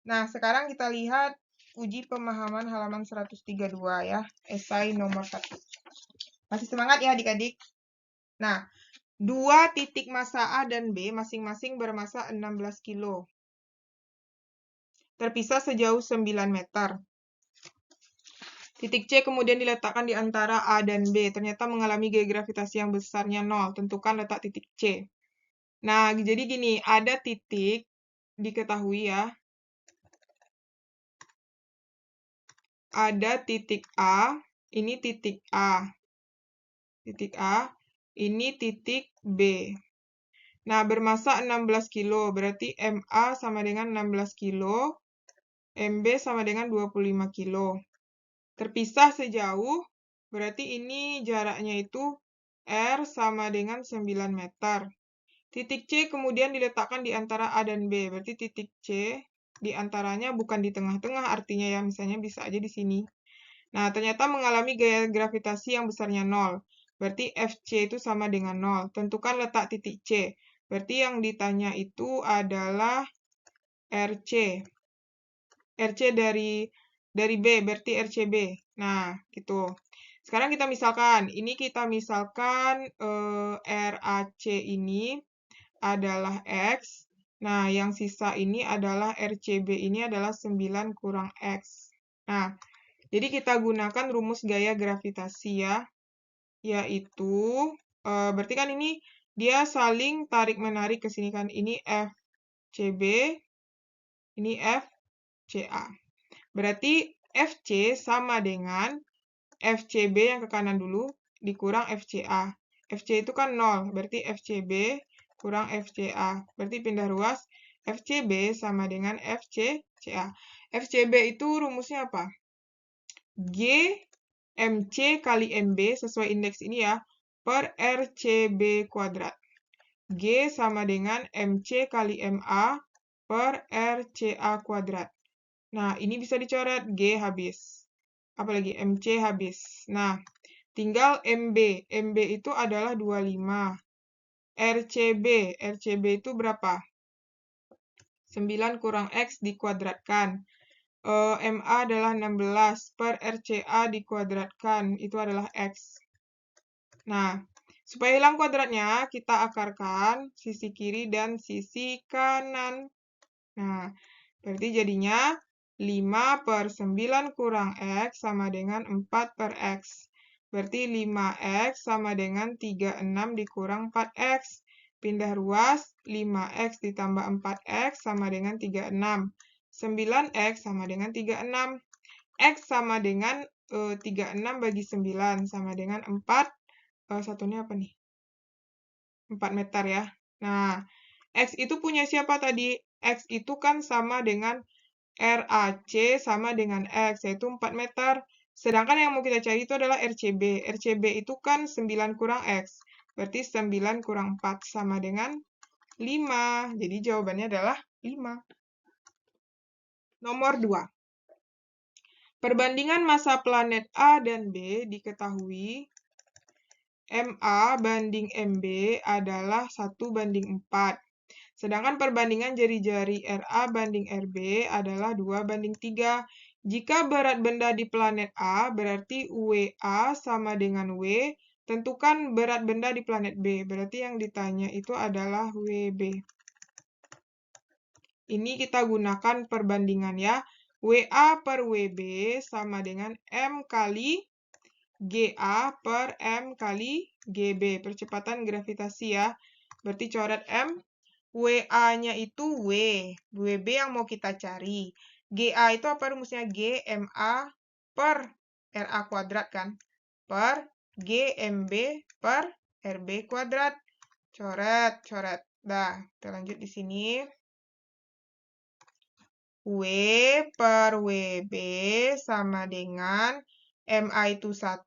Nah, sekarang kita lihat uji pemahaman halaman 132 ya, esai nomor 1. Masih semangat ya adik-adik? Nah, dua titik massa A dan B masing-masing bermassa 16 kilo. Terpisah sejauh 9 meter. Titik C kemudian diletakkan di antara A dan B. Ternyata mengalami gaya gravitasi yang besarnya 0. Tentukan letak titik C. Nah, jadi gini, ada titik, diketahui ya. Ada titik A, ini titik A. Titik A, ini titik B. Nah, bermassa 16 kilo, berarti MA sama dengan 16 kilo, MB sama dengan 25 kilo. Terpisah sejauh, berarti ini jaraknya itu R sama dengan 9 meter. Titik C kemudian diletakkan di antara A dan B, berarti titik C di antaranya bukan di tengah-tengah, artinya ya misalnya bisa aja di sini. Nah, ternyata mengalami gaya gravitasi yang besarnya 0. Berarti FC itu sama dengan 0. Tentukan letak titik C. Berarti yang ditanya itu adalah RC. RC dari B, berarti RCB. Nah, gitu. Sekarang kita misalkan, RAC ini adalah X. Nah, yang sisa ini adalah RCB ini adalah 9 kurang X. Nah, jadi kita gunakan rumus gaya gravitasi ya, yaitu, berarti kan ini dia saling tarik-menarik ke sini kan, ini FCB, ini FCA. Berarti FC sama dengan FCB yang ke kanan dulu, dikurang FCA. FC itu kan 0, berarti FCB kurang FCA. Berarti pindah ruas, FCB sama dengan FCA. FCB itu rumusnya apa? G MC kali MB sesuai indeks ini ya, per RCB kuadrat. G sama dengan MC kali MA per RCA kuadrat. Nah, ini bisa dicoret, G habis. Apalagi MC habis. Nah, tinggal MB. MB itu adalah 25. RCB itu berapa? 9 kurang X dikuadratkan. MA adalah 16 per RCA dikuadratkan, itu adalah X. Nah, supaya hilang kuadratnya, kita akarkan sisi kiri dan sisi kanan. Nah, berarti jadinya 5 per 9 kurang X sama dengan 4 per X. Berarti 5X sama dengan 36 dikurang 4X. Pindah ruas, 5X ditambah 4X sama dengan 36. 9X sama dengan 36. X sama dengan 36 bagi 9 sama dengan 4. Satunya apa nih? 4 meter ya. Nah, X itu punya siapa tadi? X itu kan sama dengan RAC sama dengan X, yaitu 4 meter. Sedangkan yang mau kita cari itu adalah RCB. RCB itu kan 9 kurang X. Berarti 9 kurang 4 sama dengan 5. Jadi jawabannya adalah 5. Nomor 2. Perbandingan massa planet A dan B diketahui MA banding MB adalah 1:4. Sedangkan perbandingan jari-jari RA banding RB adalah 2:3. Jika berat benda di planet A, berarti WA sama dengan W. Tentukan berat benda di planet B. Berarti yang ditanya itu adalah WB. Ini kita gunakan perbandingan ya. WA per WB sama dengan M kali GA per M kali GB. Percepatan gravitasi ya. Berarti coret M. WA-nya itu W. WB yang mau kita cari. GA itu apa rumusnya? GMA per RA kuadrat kan? Per GMB per RB kuadrat. Coret, coret. Dah, kita lanjut di sini. W per WB sama dengan MA itu 1,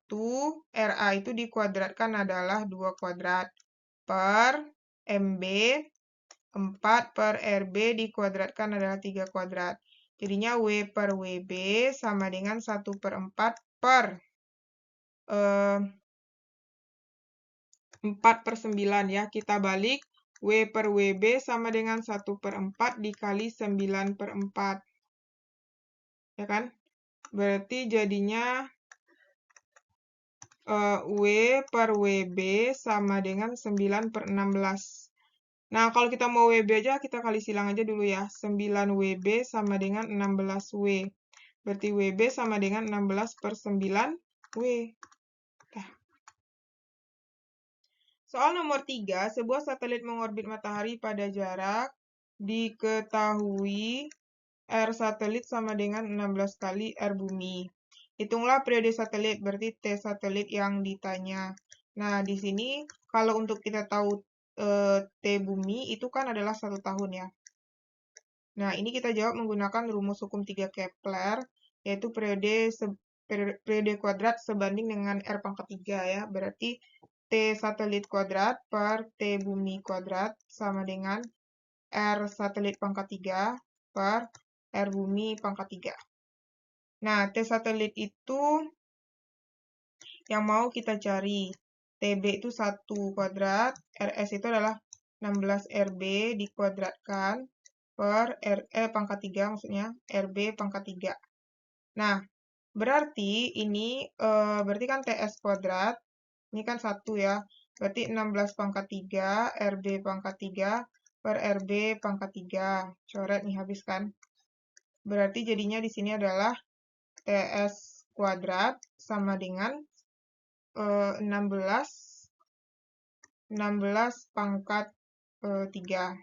RA itu dikuadratkan adalah 2 kuadrat, per MB 4 per RB dikuadratkan adalah 3 kuadrat. Jadinya W per WB sama dengan 1/4 per 4/9 ya. Kita balik, W per WB sama dengan 1/4 dikali 9/4. ya kan? Berarti jadinya W per WB sama dengan 9/16. Nah, kalau kita mau WB aja, kita kali silang aja dulu ya. 9WB sama dengan 16W. Berarti WB sama dengan 16/9W. Nah. Soal nomor 3, sebuah satelit mengorbit matahari pada jarak diketahui R satelit sama dengan 16 kali R bumi. Hitunglah periode satelit, berarti T satelit yang ditanya. Nah, di sini kalau untuk kita tahu T bumi itu kan adalah 1 tahun ya. Nah, ini kita jawab menggunakan rumus hukum 3 Kepler, yaitu periode kuadrat sebanding dengan R pangkat 3 ya. Berarti T satelit kuadrat per T bumi kuadrat sama dengan R satelit pangkat 3 per R bumi pangkat 3. Nah, T satelit itu yang mau kita cari. TB itu 1 kuadrat, RS itu adalah 16 RB dikuadratkan per pangkat 3 maksudnya, RB pangkat 3. Nah, berarti ini berarti kan TS kuadrat, ini kan 1 ya. Berarti 16 pangkat 3, RB pangkat 3 per RB pangkat 3. Coret nih habis kan. Berarti jadinya di sini adalah TS kuadrat sama dengan 16 pangkat 3.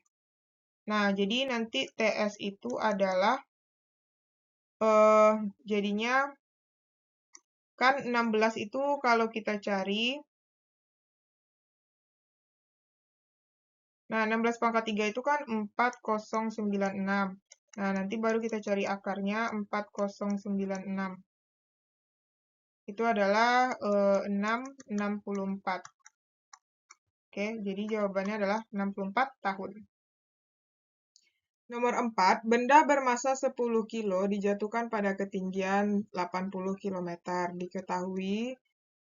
Nah, jadi nanti TS itu adalah jadinya kan 16 itu kalau kita cari, nah 16 pangkat 3 itu kan 4096. Nah, nanti baru kita cari akarnya 4096. Itu adalah 664. Oke, jadi jawabannya adalah 64 tahun. Nomor 4, benda bermasa 10 kilo dijatuhkan pada ketinggian 80 km. Diketahui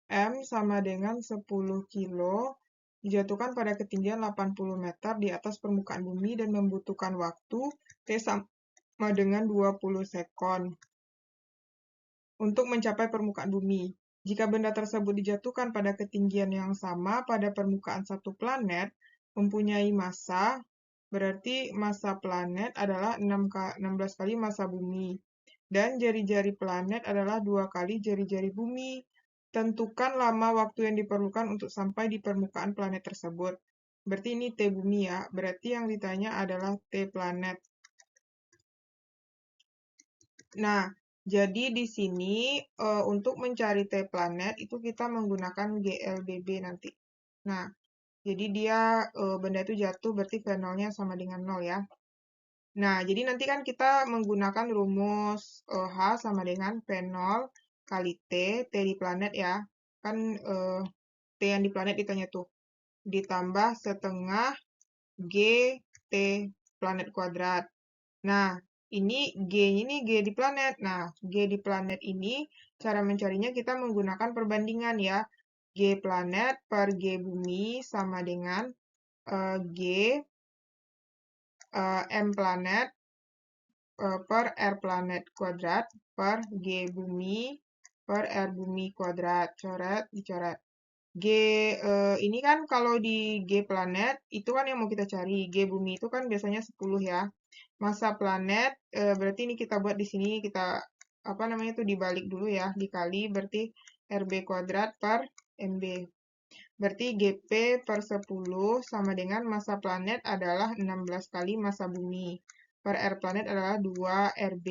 M sama dengan 10 kilo dijatuhkan pada ketinggian 80 meter di atas permukaan bumi dan membutuhkan waktu T sama dengan 20 sekon untuk mencapai permukaan bumi. Jika benda tersebut dijatuhkan pada ketinggian yang sama pada permukaan satu planet mempunyai massa, berarti massa planet adalah 16 kali massa bumi. Dan jari-jari planet adalah 2 kali jari-jari bumi. Tentukan lama waktu yang diperlukan untuk sampai di permukaan planet tersebut. Berarti ini T bumi ya. Berarti yang ditanya adalah T planet. Nah, jadi di sini untuk mencari T planet itu kita menggunakan GLBB nanti. Nah, jadi dia benda itu jatuh berarti V0-nya sama dengan 0 ya. Nah, jadi nanti kan kita menggunakan rumus H sama dengan V0 kali T di planet ya. Kan T yang di planet ditanya tuh. Ditambah setengah G T planet kuadrat. Nah, ini G ini G di planet. Nah, G di planet ini cara mencarinya kita menggunakan perbandingan ya. G planet per G bumi sama dengan G M planet per R planet kuadrat per G bumi per R bumi kuadrat. Coret, dicoret. G ini kan kalau di G planet itu kan yang mau kita cari. G bumi itu kan biasanya 10 ya. Massa planet berarti ini kita buat di sini kita apa namanya itu dibalik dulu ya, dikali berarti RB kuadrat per MB. Berarti GP per 10 sama dengan massa planet adalah 16 kali massa bumi. Per R planet adalah 2 RB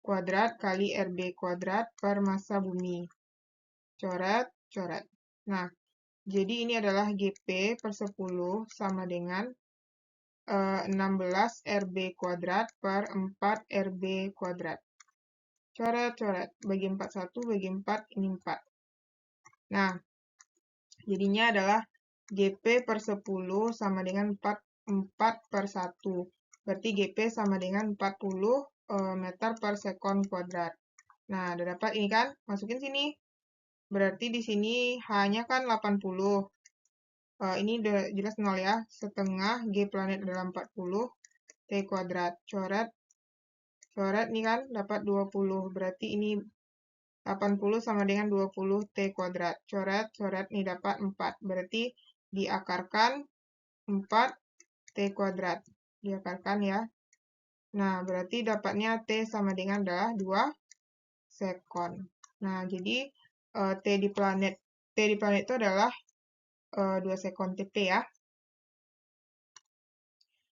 kuadrat kali RB kuadrat per massa bumi. Coret, coret. Nah, jadi ini adalah GP per 10 sama dengan 16 RB kuadrat per 4 RB kuadrat. Coret, coret. Bagi 4, 1, bagi 4, ini 4. Nah, jadinya adalah GP per 10 sama dengan 4 per 1. Berarti GP sama dengan 40 meter per sekon kuadrat. Nah, udah dapat ini kan? Masukin sini. Berarti di sini H-nya kan 80. Ini udah jelas 0 ya. Setengah G planet adalah 40. T kuadrat. Coret. Coret nih kan, dapat 20. Berarti ini 80 sama dengan 20 T kuadrat. Coret, coret, nih dapat 4. Berarti diakarkan 4 T kuadrat. Diakarkan ya. Nah, berarti dapatnya T sama dengan adalah 2 sekon. Nah, jadi T di planet itu adalah 2 sekon TP ya.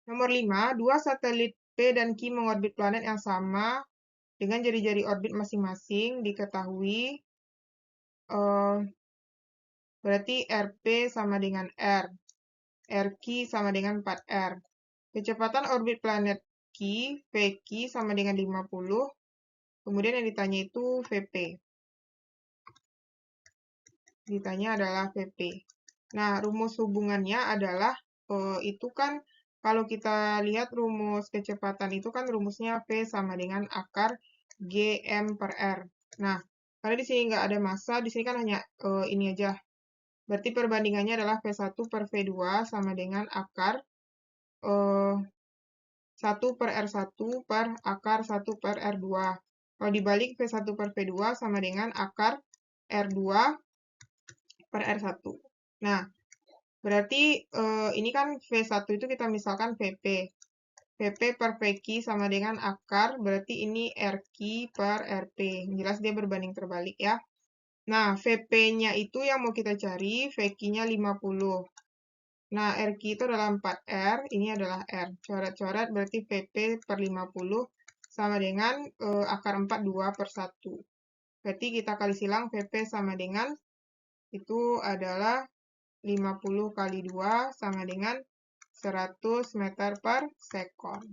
Nomor 5, dua satelit P dan Q mengorbit planet yang sama dengan jari-jari orbit masing-masing diketahui berarti RP sama dengan R, RQ sama dengan 4R. Kecepatan orbit planet Q, VQ sama dengan 50. Kemudian yang ditanya itu VP. Ditanya adalah VP. Nah, rumus hubungannya adalah itu kan kalau kita lihat rumus kecepatan itu kan rumusnya V sama dengan akar GM per R. Nah, karena di sini nggak ada massa, di sini kan hanya ini aja. Berarti perbandingannya adalah V1 per V2 sama dengan akar 1 per R1 per akar 1 per R2. Kalau dibalik V1 per V2 sama dengan akar R2 per R1. Nah, berarti ini kan V1 itu kita misalkan VP. VP per VQ sama dengan akar, berarti ini RQ per RP. Jelas dia berbanding terbalik ya. Nah, VP-nya itu yang mau kita cari, VQ-nya 50. Nah, RQ itu adalah 4R, ini adalah R. Coret-coret berarti VP per 50 sama dengan akar 4, 2 per 1. Berarti kita kali silang VP sama dengan, itu adalah 50 kali 2 sama dengan 100 meter per sekon.